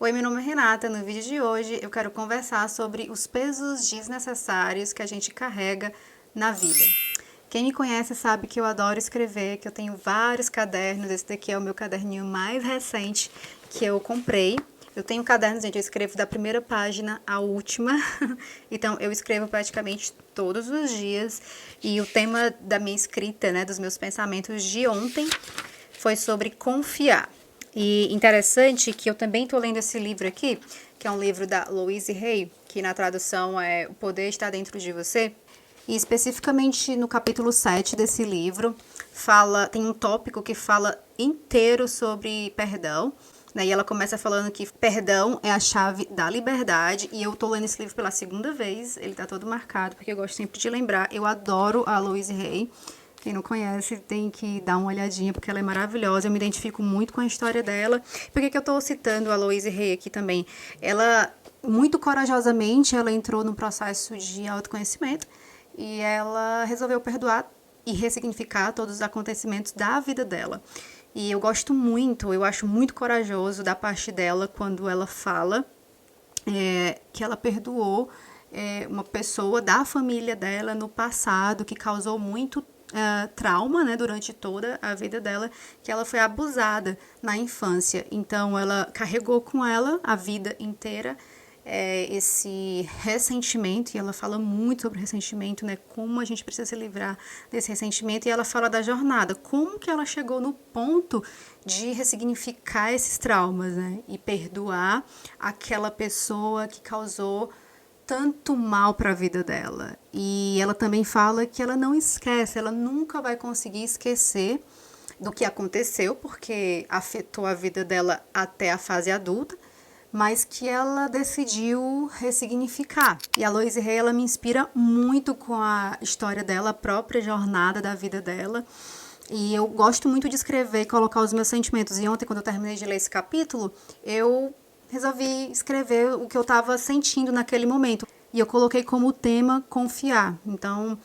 Oi, meu nome é Renata. No vídeo de hoje eu quero conversar sobre os pesos desnecessários que a gente carrega na vida. Quem me conhece sabe que eu adoro escrever, que eu tenho vários cadernos. Esse daqui é o meu caderninho mais recente que eu comprei. Eu tenho cadernos, gente, eu escrevo da primeira página à última. Então, eu escrevo praticamente todos os dias. E o tema da minha escrita, né, dos meus pensamentos de ontem, foi sobre confiar. E interessante que eu também estou lendo esse livro aqui, que é um livro da Louise Hay, que na tradução é O Poder Está Dentro de Você. E especificamente no capítulo 7 desse livro, tem um tópico que fala inteiro sobre perdão. Né? E ela começa falando que perdão é a chave da liberdade. E eu tô lendo esse livro pela segunda vez, ele tá todo marcado, porque eu gosto sempre de lembrar. Eu adoro a Louise Hay. Quem não conhece tem que dar uma olhadinha, porque ela é maravilhosa. Eu me identifico muito com a história dela. Por que eu estou citando a Louise Hay aqui também? Ela, muito corajosamente, ela entrou no processo de autoconhecimento e ela resolveu perdoar e ressignificar todos os acontecimentos da vida dela. E eu gosto muito, eu acho muito corajoso da parte dela quando ela fala que ela perdoou uma pessoa da família dela no passado que causou muito trauma, né, durante toda a vida dela, que ela foi abusada na infância. Então, ela carregou com ela a vida inteira esse ressentimento, e ela fala muito sobre ressentimento, né, como a gente precisa se livrar desse ressentimento, e ela fala da jornada, como que ela chegou no ponto de ressignificar esses traumas, né, e perdoar aquela pessoa que causou tanto mal para a vida dela. E ela também fala que ela não esquece, ela nunca vai conseguir esquecer do que aconteceu, porque afetou a vida dela até a fase adulta, mas que ela decidiu ressignificar. E a Louise Hay, ela me inspira muito com a história dela, a própria jornada da vida dela. E eu gosto muito de escrever e colocar os meus sentimentos. E ontem, quando eu terminei de ler esse capítulo, eu resolvi escrever o que eu estava sentindo naquele momento. E eu coloquei como tema confiar. Então,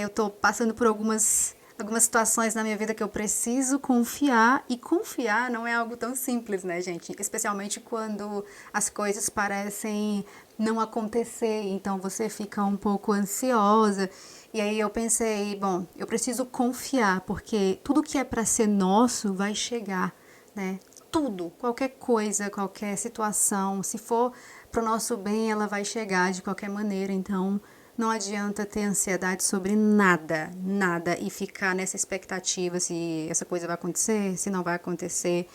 eu estou passando por algumas situações na minha vida que eu preciso confiar. E confiar não é algo tão simples, né, gente? Especialmente quando as coisas parecem não acontecer. Então, você fica um pouco ansiosa. E aí eu pensei, bom, eu preciso confiar, porque tudo que é para ser nosso vai chegar, né? Tudo, qualquer coisa, qualquer situação, se for pro nosso bem, ela vai chegar de qualquer maneira. Então, não adianta ter ansiedade sobre nada, nada, e ficar nessa expectativa se essa coisa vai acontecer, se não vai acontecer.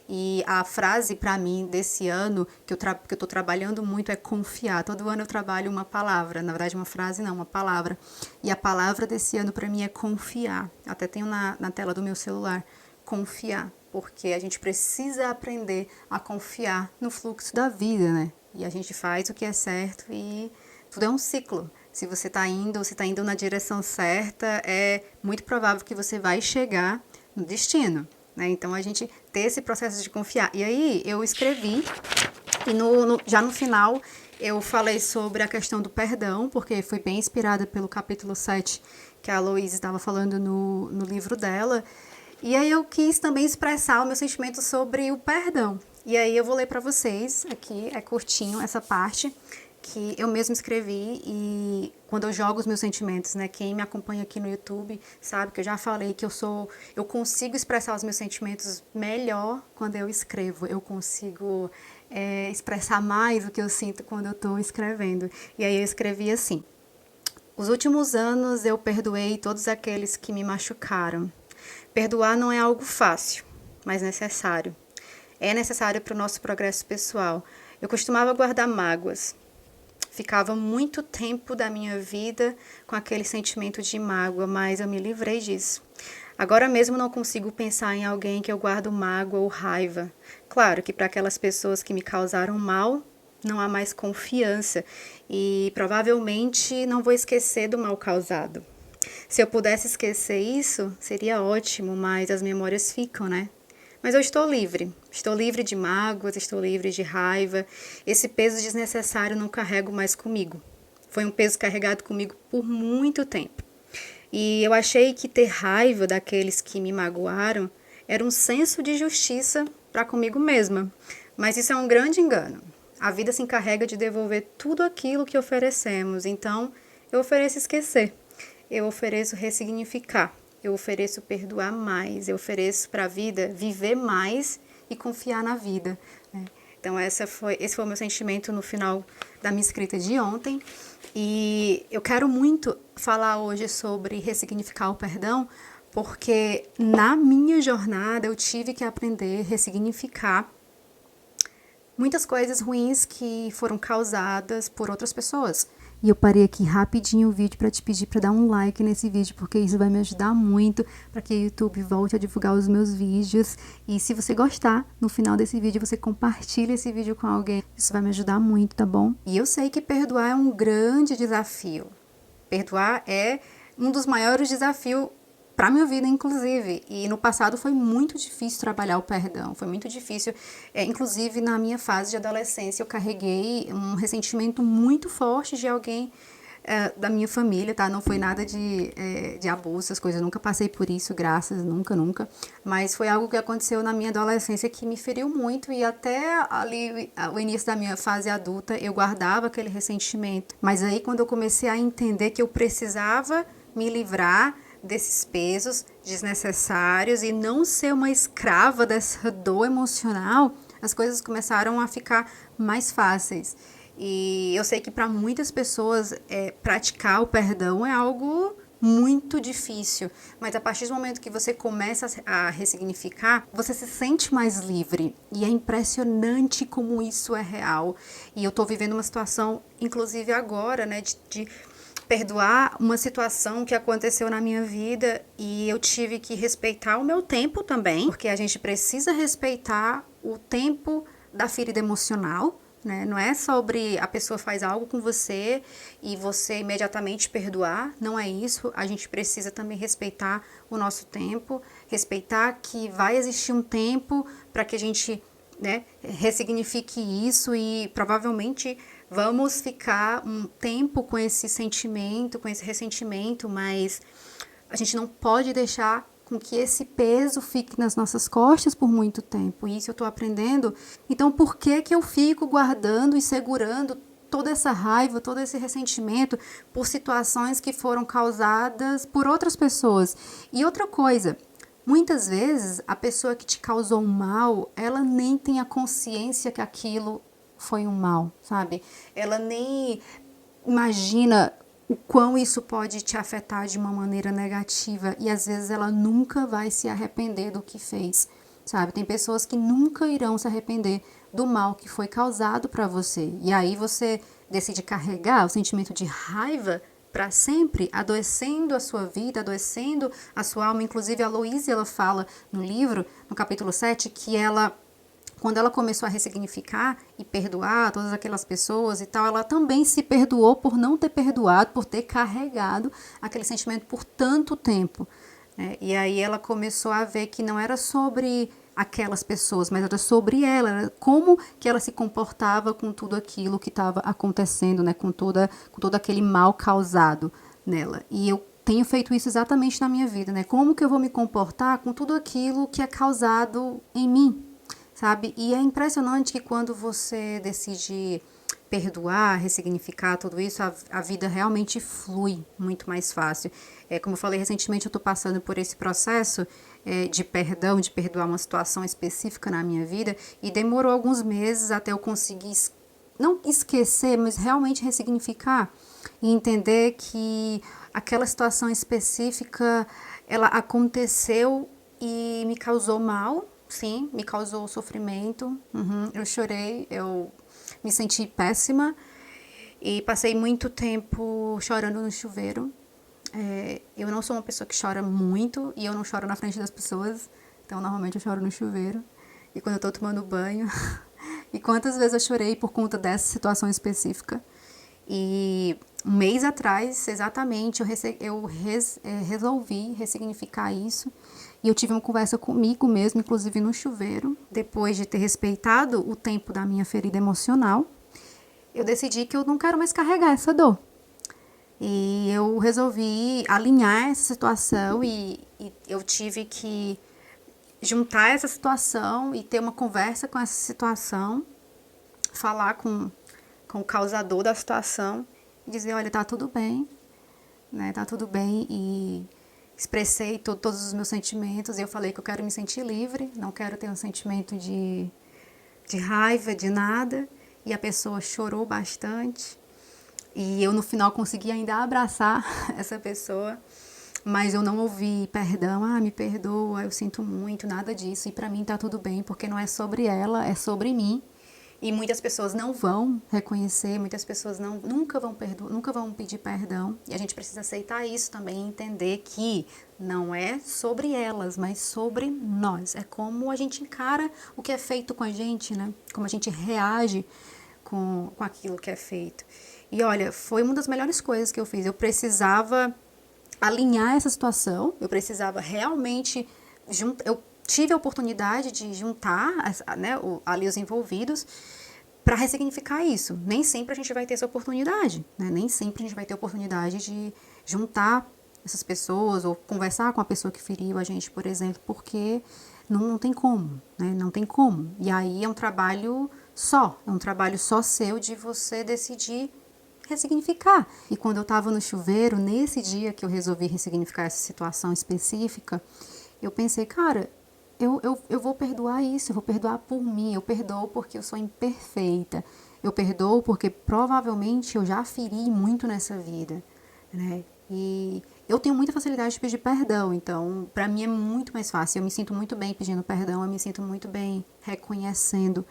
E a frase para mim desse ano, que eu tô trabalhando muito, é confiar. Todo ano eu trabalho uma palavra, na verdade uma frase não, uma palavra. E a palavra desse ano para mim é confiar. Até tenho na tela do meu celular, confiar. Porque a gente precisa aprender a confiar no fluxo da vida, né? E a gente faz o que é certo e tudo é um ciclo. Se você está indo na direção certa, é muito provável que você vai chegar no destino, né? Então, a gente ter esse processo de confiar. E aí, eu escrevi, e já no final, eu falei sobre a questão do perdão, porque fui bem inspirada pelo capítulo 7 que a Louise estava falando no livro dela. E aí eu quis também expressar o meu sentimento sobre o perdão. E aí eu vou ler para vocês, aqui é curtinho essa parte, que eu mesma escrevi, e quando eu jogo os meus sentimentos, né, quem me acompanha aqui no YouTube sabe que eu já falei que eu consigo expressar os meus sentimentos melhor quando eu escrevo, eu consigo expressar mais o que eu sinto quando eu estou escrevendo. E aí eu escrevi assim: os últimos anos eu perdoei todos aqueles que me machucaram. Perdoar não é algo fácil, mas necessário. É necessário para o nosso progresso pessoal. Eu costumava guardar mágoas. Ficava muito tempo da minha vida com aquele sentimento de mágoa, mas eu me livrei disso. Agora mesmo não consigo pensar em alguém que eu guardo mágoa ou raiva. Claro que para aquelas pessoas que me causaram mal, não há mais confiança e provavelmente não vou esquecer do mal causado. Se eu pudesse esquecer isso, seria ótimo, mas as memórias ficam, né? Mas eu estou livre de mágoas, estou livre de raiva. Esse peso desnecessário não carrego mais comigo. Foi um peso carregado comigo por muito tempo. E eu achei que ter raiva daqueles que me magoaram era um senso de justiça para comigo mesma. Mas isso é um grande engano. A vida se encarrega de devolver tudo aquilo que oferecemos. Então, eu ofereço esquecer. Eu ofereço ressignificar. Eu ofereço perdoar mais. Eu ofereço para a vida viver mais e confiar na vida, né? Então, esse foi o meu sentimento no final da minha escrita de ontem. E eu quero muito falar hoje sobre ressignificar o perdão, porque na minha jornada eu tive que aprender a ressignificar muitas coisas ruins que foram causadas por outras pessoas. E eu parei aqui rapidinho o vídeo para te pedir para dar um like nesse vídeo, porque isso vai me ajudar muito para que o YouTube volte a divulgar os meus vídeos. E se você gostar, no final desse vídeo você compartilha esse vídeo com alguém. Isso vai me ajudar muito, tá bom? E eu sei que perdoar é um grande desafio. Perdoar é um dos maiores desafios para minha vida, inclusive. E no passado foi muito difícil trabalhar o perdão, foi muito difícil. Inclusive, na minha fase de adolescência, eu carreguei um ressentimento muito forte de alguém da minha família, tá? Não foi nada de abuso, essas coisas. Eu nunca passei por isso, graças, nunca. Mas foi algo que aconteceu na minha adolescência que me feriu muito. E até ali, o início da minha fase adulta, eu guardava aquele ressentimento. Mas aí, quando eu comecei a entender que eu precisava me livrar desses pesos desnecessários e não ser uma escrava dessa dor emocional, as coisas começaram a ficar mais fáceis. E eu sei que para muitas pessoas praticar o perdão é algo muito difícil, mas a partir do momento que você começa a ressignificar, você se sente mais livre. E é impressionante como isso é real. E eu tô vivendo uma situação, inclusive agora, né, de perdoar uma situação que aconteceu na minha vida e eu tive que respeitar o meu tempo também, porque a gente precisa respeitar o tempo da ferida emocional, né? Não é sobre a pessoa faz algo com você e você imediatamente perdoar, não é isso. A gente precisa também respeitar o nosso tempo, respeitar que vai existir um tempo para que a gente, né, ressignifique isso e provavelmente vamos ficar um tempo com esse sentimento, com esse ressentimento, mas a gente não pode deixar com que esse peso fique nas nossas costas por muito tempo. E isso eu estou aprendendo. Então, por que eu fico guardando e segurando toda essa raiva, todo esse ressentimento por situações que foram causadas por outras pessoas? E outra coisa, muitas vezes a pessoa que te causou um mal, ela nem tem a consciência que aquilo foi um mal, sabe? Ela nem imagina o quão isso pode te afetar de uma maneira negativa e às vezes ela nunca vai se arrepender do que fez, sabe? Tem pessoas que nunca irão se arrepender do mal que foi causado para você. E aí você decide carregar o sentimento de raiva para sempre, adoecendo a sua vida, adoecendo a sua alma. Inclusive a Louise, ela fala no livro, no capítulo 7, que quando ela começou a ressignificar e perdoar todas aquelas pessoas e tal, ela também se perdoou por não ter perdoado, por ter carregado aquele sentimento por tanto tempo, né? E aí ela começou a ver que não era sobre aquelas pessoas, mas era sobre ela, era como que ela se comportava com tudo aquilo que estava acontecendo, né? Com todo aquele mal causado nela. E eu tenho feito isso exatamente na minha vida, né? Como que eu vou me comportar com tudo aquilo que é causado em mim, sabe? E é impressionante que quando você decide perdoar, ressignificar tudo isso, a vida realmente flui muito mais fácil. Como eu falei recentemente, eu estou passando por esse processo de perdão, de perdoar uma situação específica na minha vida e demorou alguns meses até eu conseguir, não esquecer, mas realmente ressignificar e entender que aquela situação específica, ela aconteceu e me causou mal. Sim, me causou sofrimento, eu chorei, eu me senti péssima e passei muito tempo chorando no chuveiro. Eu não sou uma pessoa que chora muito e eu não choro na frente das pessoas, então normalmente eu choro no chuveiro e quando eu tô tomando banho. E quantas vezes eu chorei por conta dessa situação específica. E um mês atrás, exatamente, eu resolvi ressignificar isso. E eu tive uma conversa comigo mesmo, inclusive no chuveiro. Depois de ter respeitado o tempo da minha ferida emocional, eu decidi que eu não quero mais carregar essa dor. E eu resolvi alinhar essa situação e eu tive que juntar essa situação e ter uma conversa com essa situação, falar com o causador da situação e dizer, olha, tá tudo bem, né? Tá tudo bem, e expressei todos os meus sentimentos e eu falei que eu quero me sentir livre, não quero ter um sentimento de raiva, de nada, e a pessoa chorou bastante e eu no final consegui ainda abraçar essa pessoa, mas eu não ouvi perdão, me perdoa, eu sinto muito, nada disso, e pra mim tá tudo bem, porque não é sobre ela, é sobre mim. E muitas pessoas não vão reconhecer, muitas pessoas nunca vão pedir perdão. E a gente precisa aceitar isso também, entender que não é sobre elas, mas sobre nós. É como a gente encara o que é feito com a gente, né? Como a gente reage com aquilo que é feito. E olha, foi uma das melhores coisas que eu fiz. Eu precisava alinhar essa situação, eu precisava realmente eu tive a oportunidade de juntar, né, ali os envolvidos para ressignificar isso. Nem sempre a gente vai ter essa oportunidade, né? Nem sempre a gente vai ter a oportunidade de juntar essas pessoas ou conversar com a pessoa que feriu a gente, por exemplo, porque não tem como, né? Não tem como. E aí é um trabalho só seu de você decidir ressignificar. E quando eu estava no chuveiro, nesse dia que eu resolvi ressignificar essa situação específica, eu pensei, cara, eu vou perdoar isso, eu vou perdoar por mim, eu perdoo porque eu sou imperfeita, eu perdoo porque provavelmente eu já feri muito nessa vida, né? E eu tenho muita facilidade de pedir perdão, então pra mim é muito mais fácil, eu me sinto muito bem pedindo perdão, eu me sinto muito bem reconhecendo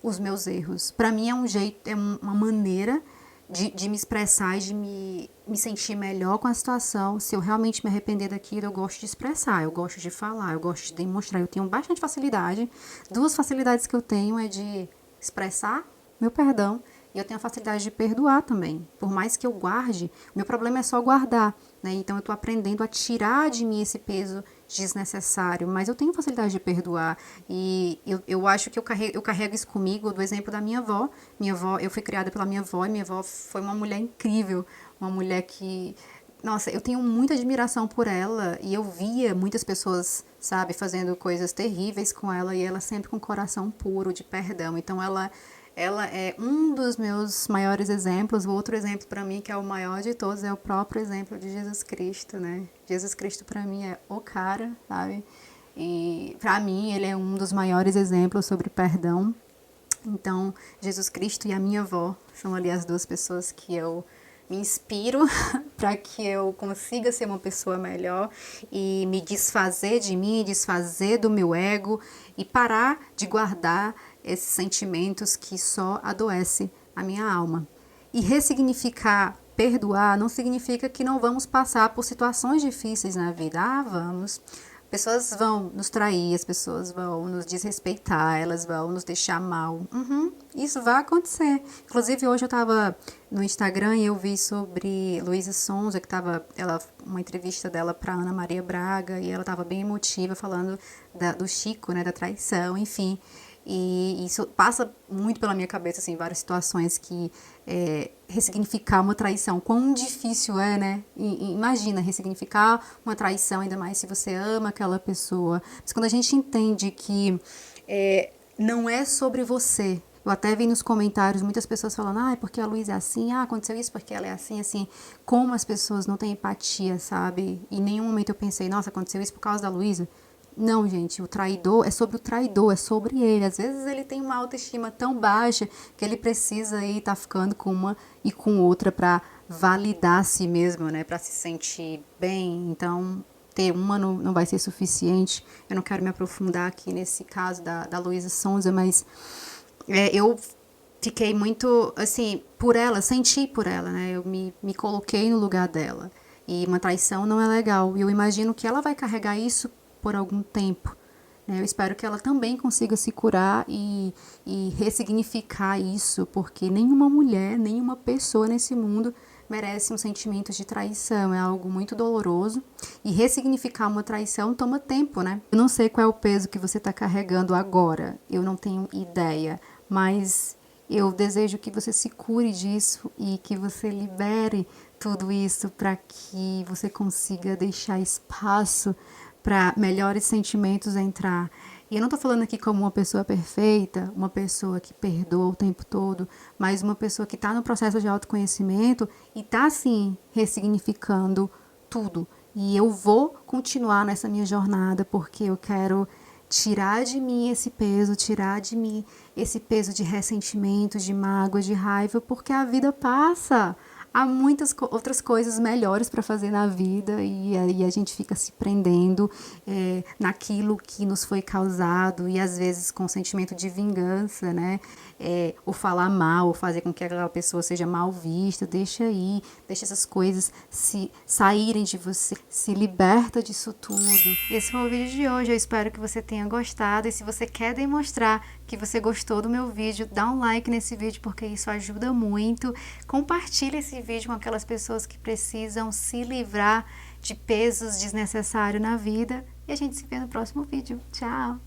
os meus erros. Pra mim é um jeito, é uma maneira de me expressar e de me sentir melhor com a situação. Se eu realmente me arrepender daquilo, eu gosto de expressar, eu gosto de falar, eu gosto de demonstrar. Eu tenho bastante facilidade. Duas facilidades que eu tenho é de expressar meu perdão e eu tenho a facilidade de perdoar também. Por mais que eu guarde, o meu problema é só guardar, né? Então eu tô aprendendo a tirar de mim esse peso desnecessário, mas eu tenho facilidade de perdoar e eu acho que eu carrego isso comigo do exemplo da minha avó. Minha avó, eu fui criada pela minha avó e minha avó foi uma mulher incrível, uma mulher que, nossa, eu tenho muita admiração por ela e eu via muitas pessoas, sabe, fazendo coisas terríveis com ela e ela sempre com o coração puro de perdão. Então ela é um dos meus maiores exemplos. O outro exemplo para mim, que é o maior de todos, é o próprio exemplo de Jesus Cristo, né? Jesus Cristo para mim é o cara, sabe? E para mim ele é um dos maiores exemplos sobre perdão. Então, Jesus Cristo e a minha avó são ali as duas pessoas que eu me inspiro para que eu consiga ser uma pessoa melhor e me desfazer de mim, desfazer do meu ego e parar de guardar esses sentimentos que só adoecem a minha alma. E ressignificar, perdoar, não significa que não vamos passar por situações difíceis na vida. Vamos. Pessoas vão nos trair, as pessoas vão nos desrespeitar, elas vão nos deixar mal. Isso vai acontecer. Inclusive, hoje eu estava no Instagram e eu vi sobre Luísa Sonza, que uma entrevista dela para Ana Maria Braga, e ela estava bem emotiva, falando do Chico, né, da traição, enfim. E isso passa muito pela minha cabeça, assim, várias situações que ressignificar uma traição, quão difícil é, né? Imagina, ressignificar uma traição, ainda mais se você ama aquela pessoa. Mas quando a gente entende que não é sobre você. Eu até vi nos comentários muitas pessoas falando, porque a Luísa é assim, aconteceu isso porque ela é assim, assim. Como as pessoas não têm empatia, sabe? Em nenhum momento eu pensei, nossa, aconteceu isso por causa da Luísa. Não, gente, o traidor é sobre o traidor, é sobre ele. Às vezes ele tem uma autoestima tão baixa que ele precisa aí estar ficando com uma e com outra para validar a si mesmo, né? Para se sentir bem. Então, ter uma não vai ser suficiente. Eu não quero me aprofundar aqui nesse caso da Luísa Sonza, mas eu fiquei muito, assim, por ela, senti por ela, né? Eu me coloquei no lugar dela. E uma traição não é legal. E eu imagino que ela vai carregar isso por algum tempo. Eu espero que ela também consiga se curar e ressignificar isso, porque nenhuma mulher, nenhuma pessoa nesse mundo merece um sentimento de traição. É algo muito doloroso e ressignificar uma traição toma tempo, né? Eu não sei qual é o peso que você está carregando agora, eu não tenho ideia, mas eu desejo que você se cure disso e que você libere tudo isso para que você consiga deixar espaço para melhores sentimentos entrar. E eu não tô falando aqui como uma pessoa perfeita, uma pessoa que perdoa o tempo todo, mas uma pessoa que está no processo de autoconhecimento e está, sim, ressignificando tudo. E eu vou continuar nessa minha jornada porque eu quero tirar de mim esse peso, tirar de mim esse peso de ressentimento, de mágoa, de raiva, porque a vida passa. Há muitas outras coisas melhores para fazer na vida e aí a gente fica se prendendo naquilo que nos foi causado e às vezes com sentimento de vingança, né? Ou falar mal, ou fazer com que aquela pessoa seja mal vista. Deixa aí, deixa essas coisas saírem de você, se liberta disso tudo. Esse foi o vídeo de hoje, eu espero que você tenha gostado e se você quer demonstrar que você gostou do meu vídeo, dá um like nesse vídeo porque isso ajuda muito. Compartilhe esse vídeo com aquelas pessoas que precisam se livrar de pesos desnecessários na vida e a gente se vê no próximo vídeo. Tchau!